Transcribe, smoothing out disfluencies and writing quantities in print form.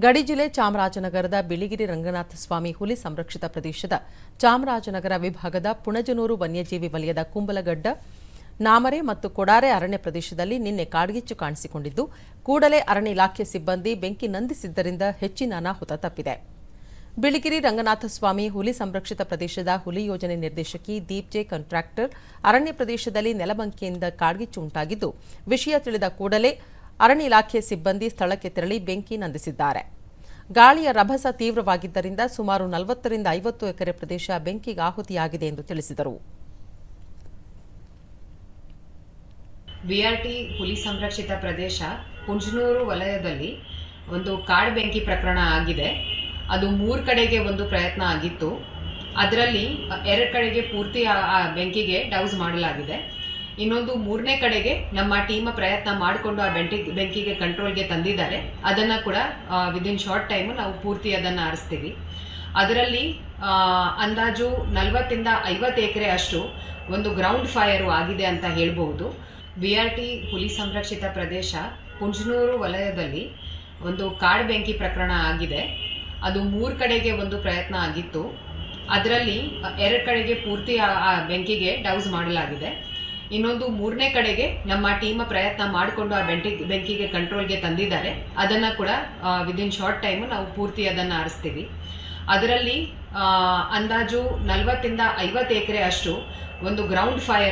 ಗಡಿ ಜಿಲ್ಲೆ ಚಾಮರಾಜನಗರದ ಬಿಳಿಗಿರಿ ರಂಗನಾಥ ಸ್ವಾಮಿ ಹುಲಿ ಸಂರಕ್ಷಿತ ಪ್ರದೇಶದ ಚಾಮರಾಜನಗರ ವಿಭಾಗದ ಪುಣಜನೂರು ವನ್ಯಜೀವಿ ವಲಯದ ಕುಂಬಲಗಡ್ಡ ನಾಮರೆ ಮತ್ತು ಕೊಡಾರೆ ಅರಣ್ಯ ಪ್ರದೇಶದಲ್ಲಿ ನಿನ್ನೆ ಕಾಡ್ಗಿಚ್ಚು ಕಾಣಿಸಿಕೊಂಡಿದ್ದು ಕೂಡಲೇ ಅರಣ್ಯ ಇಲಾಖೆ ಸಿಬ್ಬಂದಿ ಬೆಂಕಿ ನಂದಿಸಿದ್ದರಿಂದ ಹೆಚ್ಚಿನ ಅನಾಹುತ ತಪ್ಪಿದೆ. ಬಿಳಿಗಿರಿ ರಂಗನಾಥಸ್ವಾಮಿ ಹುಲಿ ಸಂರಕ್ಷಿತ ಪ್ರದೇಶದ ಹುಲಿ ಯೋಜನೆ ನಿರ್ದೇಶಕಿ ದೀಪ್ ಜೆ ಕಾಂಟ್ರಾಕ್ಟರ್ ಅರಣ್ಯ ಪ್ರದೇಶದಲ್ಲಿ ನೆಲಬಂಕಿಯಿಂದ ಕಾಡ್ಗಿಚ್ಚು ಉಂಟಾಗಿದ್ದು ವಿಷಯ ತಿಳಿದ ಕೂಡಲೇ ಅರಣ್ಯ ಇಲಾಖೆ ಸಿಬ್ಬಂದಿ ಸ್ಥಳಕ್ಕೆ ತೆರಳಿ ಬೆಂಕಿ ನಂದಿಸಿದ್ದಾರೆ. ಗಾಳಿಯ ರಭಸ ತೀವ್ರವಾಗಿದ್ದರಿಂದ ಸುಮಾರು 40 ರಿಂದ 50 ಎಕರೆ ಪ್ರದೇಶ ಬೆಂಕಿಗೆ ಆಹುತಿಯಾಗಿದೆ ಎಂದು ತಿಳಿಸಿದರು. ಬಿಆರ್ಟಿ ಹುಲಿ ಸಂರಕ್ಷಿತ ಪ್ರದೇಶ ಪುಂಜನೂರು ವಲಯದಲ್ಲಿ ಒಂದು ಕಾಡು ಬೆಂಕಿ ಪ್ರಕರಣ ಆಗಿದೆ. ಅದು 3 ಕಡೆಗೆ ಒಂದು ಪ್ರಯತ್ನ ಆಗಿತ್ತು. ಅದರಲ್ಲಿ 2 ಕಡೆಗೆ ಪೂರ್ತಿ ಆ ಬೆಂಕಿಗೆ ಡೌಸ್ ಮಾಡಲಾಗಿದೆ. ಇನ್ನೊಂದು 3ನೇ ಕಡೆಗೆ ನಮ್ಮ ಟೀಮ್ ಪ್ರಯತ್ನ ಮಾಡಿಕೊಂಡು ಆ ಬೆಂಕಿಗೆ ಕಂಟ್ರೋಲ್ಗೆ ತಂದಿದ್ದಾರೆ. ಅದನ್ನು ಕೂಡ ವಿದಿನ್ ಶಾರ್ಟ್ ಟೈಮು ನಾವು ಪೂರ್ತಿ ಅದನ್ನು ಆರಿಸ್ತೀವಿ. ಅದರಲ್ಲಿ ಅಂದಾಜು 40 ರಿಂದ 50 ಎಕರೆ ಅಷ್ಟು ಒಂದು ಗ್ರೌಂಡ್ ಫೈರು ಆಗಿದೆ ಅಂತ ಹೇಳ್ಬಹುದು. ಬಿಆರ್ಟಿ ಹುಲಿ ಸಂರಕ್ಷಿತ ಪ್ರದೇಶ ಪುಂಜನೂರು ವಲಯದಲ್ಲಿ ಒಂದು ಕಾಡು ಬೆಂಕಿ ಪ್ರಕರಣ ಆಗಿದೆ. ಅದು 3 ಕಡೆಗೆ ಒಂದು ಪ್ರಯತ್ನ ಆಗಿತ್ತು. ಅದರಲ್ಲಿ 2 ಕಡೆಗೆ ಪೂರ್ತಿ ಆ ಬೆಂಕಿಗೆ ಡೌಸ್ ಮಾಡಲಾಗಿದೆ. ಇನ್ನೊಂದು 3ನೇ ಕಡೆಗೆ ನಮ್ಮ ಟೀಮ್ ಪ್ರಯತ್ನ ಮಾಡಿಕೊಂಡು ಆ ಬೆಂಕಿಗೆ ಕಂಟ್ರೋಲ್ಗೆ ತಂದಿದ್ದಾರೆ. ಅದನ್ನು ಕೂಡ ವಿದಿನ್ ಶಾರ್ಟ್ ಟೈಮು ನಾವು ಪೂರ್ತಿ ಅದನ್ನು ಆರಿಸ್ತೀವಿ. ಅದರಲ್ಲಿ ಅಂದಾಜು 40 ರಿಂದ 50 ಎಕರೆ ಅಷ್ಟು ಒಂದು ಗ್ರೌಂಡ್ ಫೈರ್